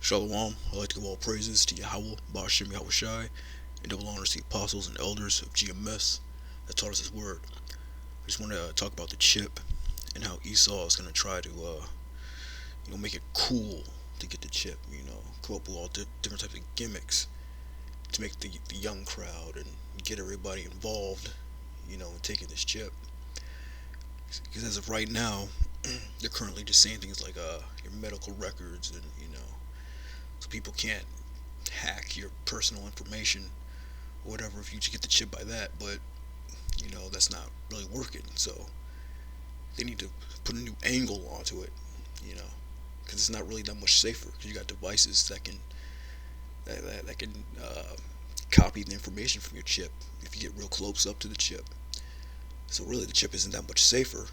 Shalom. I'd like to give all praises to Yahweh, Ba'ashem Yahweh Shai, and double honors to the apostles and elders of GMS that taught us His word. I just want to talk about the chip and how Esau is going to try to, make it cool to get the chip. Come up with all different types of gimmicks to make the young crowd and get everybody involved, in taking this chip. Because as of right now, they're currently just saying things like your medical records and so people can't hack your personal information or whatever if you just get the chip by that. But that's not really working. So they need to put a new angle onto it. Because it's not really that much safer. Because you got devices that can copy the information from your chip if you get real close up to the chip. So really, the chip isn't that much safer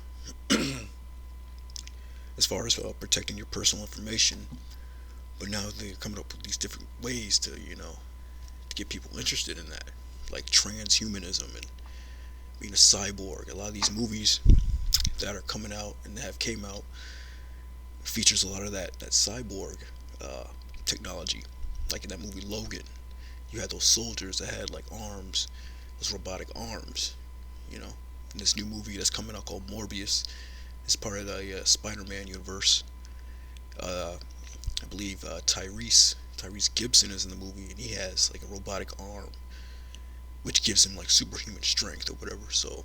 as far as protecting your personal information. But now they're coming up with these different ways to get people interested in that, like transhumanism and being a cyborg. A lot of these movies that are coming out and have came out features a lot of that cyborg technology. Like in that movie Logan, you had those soldiers that had like arms, those robotic arms. In this new movie that's coming out called Morbius, it's part of the Spider-Man universe. I believe Tyrese Gibson is in the movie, and he has like a robotic arm, which gives him like superhuman strength or whatever. So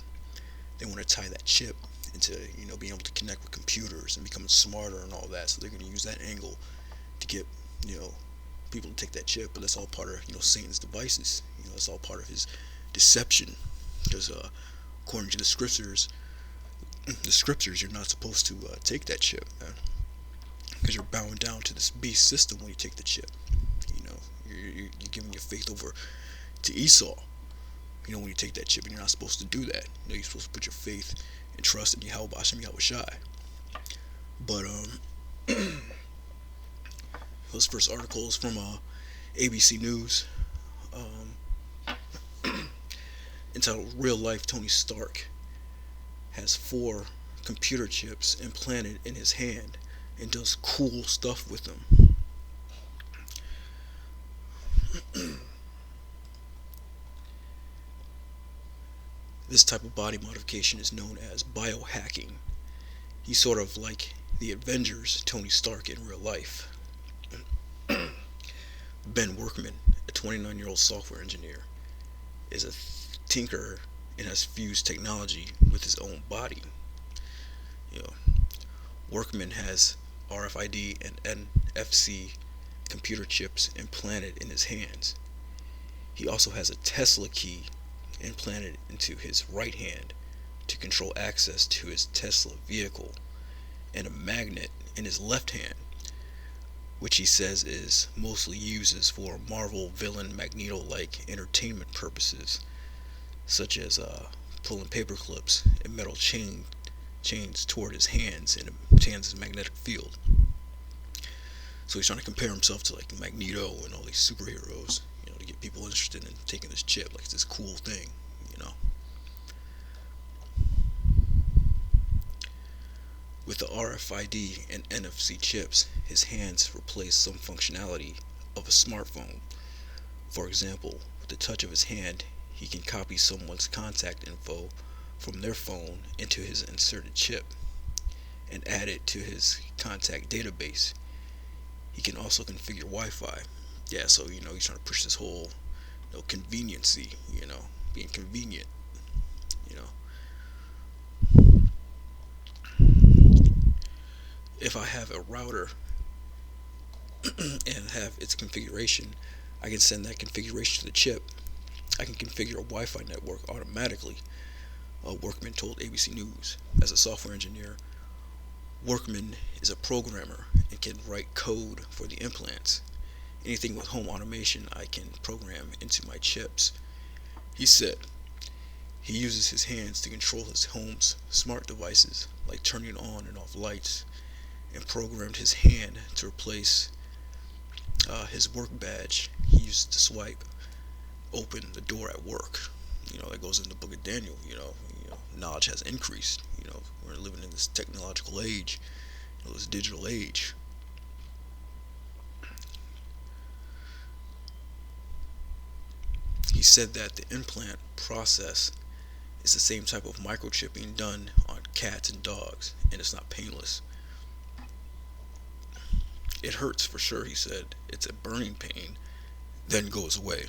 they want to tie that chip into being able to connect with computers and becoming smarter and all that. So they're going to use that angle to get people to take that chip. But that's all part of Satan's devices. It's all part of his deception. Because according to the scriptures, you're not supposed to take that chip, man. Because you're bowing down to this beast system when you take the chip. You're giving your faith over to Esau. When you take that chip, and you're not supposed to do that. You're supposed to put your faith and trust in Yahweh Hashem Yahweh Shai. But this first article is from ABC News, entitled "Real Life Tony Stark has 4 computer chips implanted in his hand and does cool stuff with them." This type of body modification is known as biohacking. He's sort of like the Avengers Tony Stark in real life. Ben Workman, a 29-year-old software engineer, is a tinkerer and has fused technology with his own body. Workman has RFID and NFC computer chips implanted in his hands. He also has a Tesla key implanted into his right hand to control access to his Tesla vehicle, and a magnet in his left hand, which he says is mostly uses for Marvel villain Magneto-like entertainment purposes, such as pulling paper clips and metal chains toward his hands and obtains his magnetic field. So he's trying to compare himself to like Magneto and all these superheroes, to get people interested in taking this chip, like it's this cool thing. With the RFID and NFC chips, his hands replace some functionality of a smartphone. For example, with the touch of his hand, he can copy someone's contact info from their phone into his inserted chip and add it to his contact database. He can also configure Wi-Fi. Yeah, so he's trying to push this whole conveniency, being convenient, If I have a router and have its configuration, I can send that configuration to the chip. I can configure a Wi-Fi network automatically. Workman told ABC News. As a software engineer, Workman is a programmer and can write code for the implants. Anything with home automation I can program into my chips. He said he uses his hands to control his home's smart devices, like turning on and off lights, and programmed his hand to replace his work badge he used to swipe open the door at work. That goes in the book of Daniel. Knowledge has increased. We're living in this technological age, this digital age. he said that the implant process is the same type of microchipping done on cats and dogs, and it's not painless. It hurts for sure, he said. It's a burning pain, then goes away.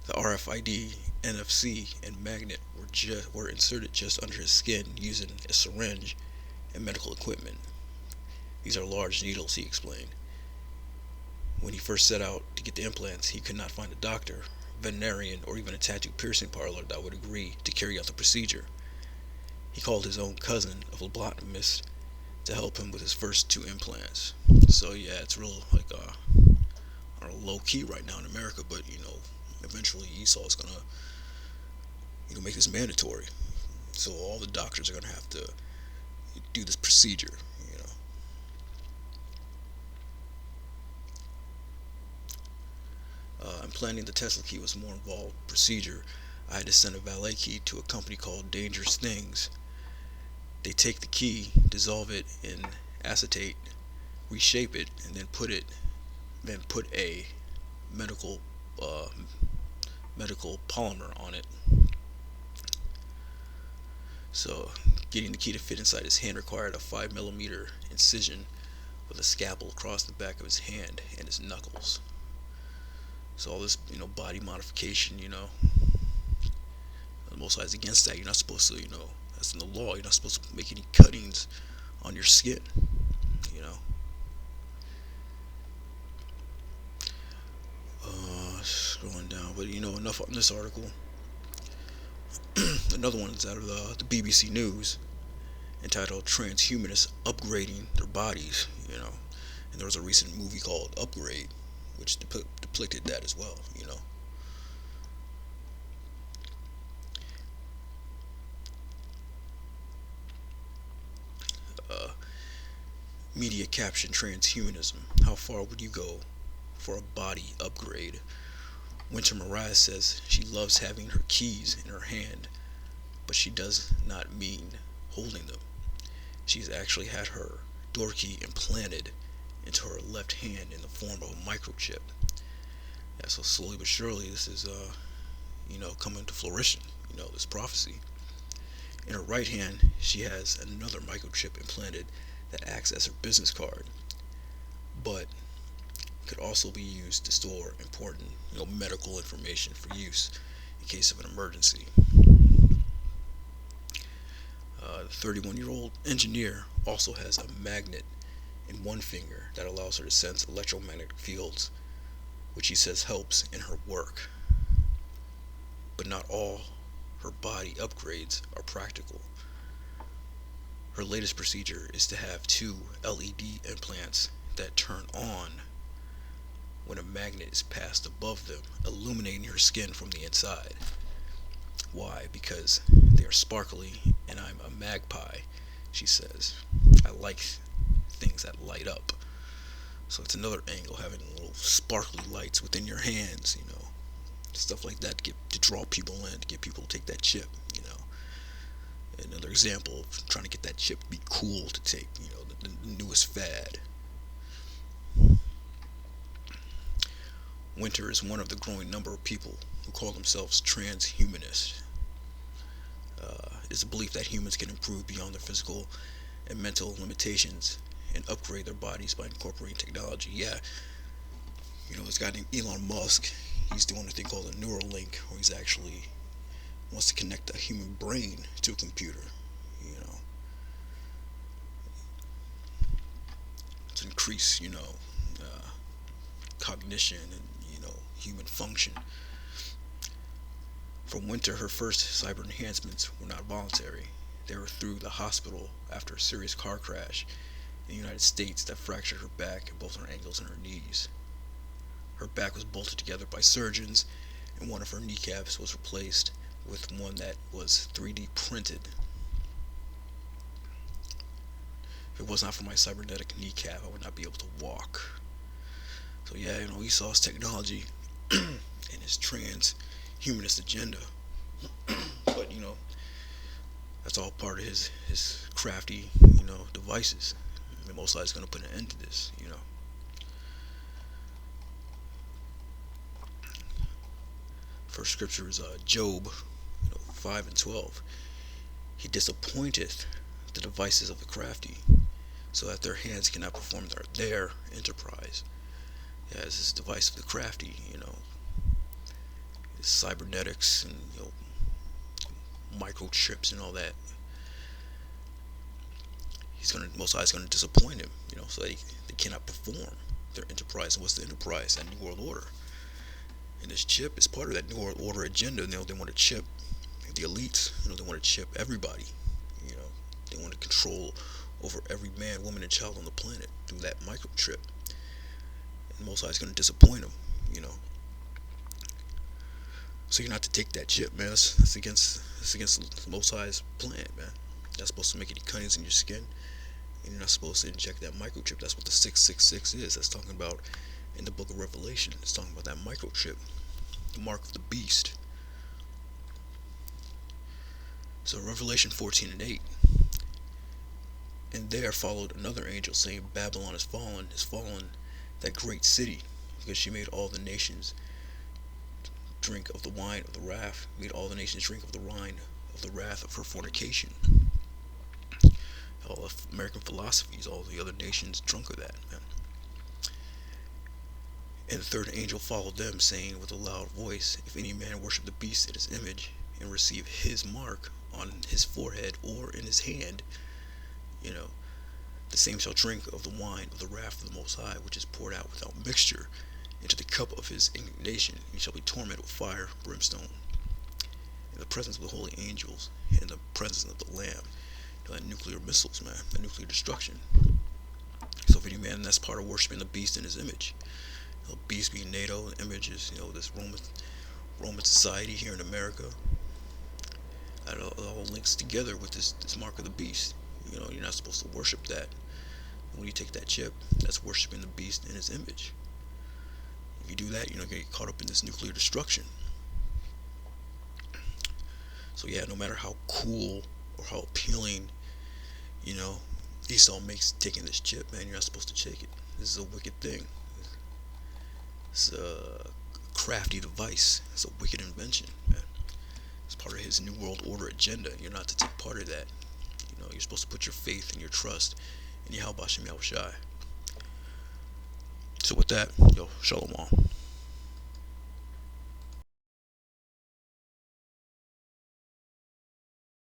The RFID, NFC, and magnet were inserted just under his skin using a syringe and medical equipment. These are large needles, he explained. When he first set out to get the implants, he could not find a doctor, veterinarian, or even a tattoo piercing parlor that would agree to carry out the procedure. He called his own cousin, a phlebotomist, to help him with his first two implants. So yeah, it's real like low key right now in America, but eventually Esau is gonna make this mandatory. So all the doctors are gonna have to do this procedure. Implanting the Tesla key was a more involved procedure. I had to send a valet key to a company called Dangerous Things. They take the key, dissolve it in acetate, reshape it, and then put a medical uh, medical polymer on it. So getting the key to fit inside his hand required a 5 millimeter incision with a scalpel across the back of his hand and his knuckles. So all this, body modification, the Most High is against that. You're not supposed to, that's in the law. You're not supposed to make any cuttings on your skin, you know. Scrolling down, but enough on this article. Another one is out of the BBC News, entitled "Transhumanists Upgrading Their Bodies." And there was a recent movie called Upgrade, which depicted that as well. Uh, Media caption: Transhumanism. How far would you go for a body upgrade? Winter Moriah says she loves having her keys in her hand, but she does not mean holding them. She's actually had her door key implanted into her left hand in the form of a microchip. Yeah, so slowly but surely this is coming to fruition, this prophecy. In her right hand she has another microchip implanted that acts as her business card, but could also be used to store important medical information for use in case of an emergency. The 31-year-old engineer also has a magnet in one finger that allows her to sense electromagnetic fields, which he says helps in her work. But not all her body upgrades are practical. Her latest procedure is to have two LED implants that turn on when a magnet is passed above them, illuminating her skin from the inside. Why? Because they are sparkly and I'm a magpie, she says. I like things that light up. So it's another angle, having little sparkly lights within your hands, stuff like that to draw people in, to get people to take that chip, Another example of trying to get that chip to be cool to take, the newest fad. Winter is one of the growing number of people who call themselves transhumanists. It's a belief that humans can improve beyond their physical and mental limitations and upgrade their bodies by incorporating technology. Yeah, this guy named Elon Musk, he's doing a thing called a Neuralink, where he's actually wants to connect a human brain to a computer, to increase, cognition and, human function. For Winter, her first cyber enhancements were not voluntary. They were through the hospital after a serious car crash in the United States that fractured her back and both her ankles and her knees. Her back was bolted together by surgeons, and one of her kneecaps was replaced with one that was 3D printed. If it was not for my cybernetic kneecap, I would not be able to walk. So yeah, Esau's technology and his transhumanist agenda. But that's all part of his crafty, devices. The Most High is going to put an end to this, First scripture is Job 5 and 12. He disappointeth the devices of the crafty, so that their hands cannot perform their enterprise. Yeah, it's this device of the crafty, it's cybernetics and microchips and all that. Most High is gonna disappoint him, so they cannot perform their enterprise. And what's the enterprise? That New World Order. And this chip is part of that New World Order agenda. They want to chip the elites. They want to chip everybody. They want to control over every man, woman, and child on the planet through that microchip. And Most High is going to disappoint them. So you're not to take that chip, man. That's against Most High's plan, man. That's supposed to make any cuttings in your skin. And you're not supposed to inject that microchip. That's what the 666 is. That's talking about in the book of Revelation. It's talking about that microchip, the mark of the beast. So Revelation 14 and 8. And there followed another angel, saying, Babylon is fallen, that great city, because she made all the nations drink of the wine of the wrath, made all the nations drink of the wine of the wrath of her fornication. All of American philosophies, all the other nations drunk of that, man. And the third angel followed them, saying with a loud voice, If any man worship the beast in his image, and receive his mark on his forehead or in his hand, the same shall drink of the wine of the wrath of the Most High, which is poured out without mixture into the cup of his indignation. He shall be tormented with fire, brimstone, in the presence of the holy angels, and in the presence of the Lamb. That nuclear missiles, man, that nuclear destruction. So if any man, that's part of worshiping the beast in his image. The beast being NATO, the image is, this Roman society here in America. That all links together with this mark of the beast. You're not supposed to worship that. When you take that chip, that's worshiping the beast in his image. If you do that, you're not going to get caught up in this nuclear destruction. So yeah, no matter how cool or how appealing, Esau makes taking this chip, man, you're not supposed to take it. This is a wicked thing. It's a crafty device. It's a wicked invention, man. It's part of his New World Order agenda. You're not to take part of that. You're supposed to put your faith and your trust in Yahweh Shem Yahushai. So with that, shalom all.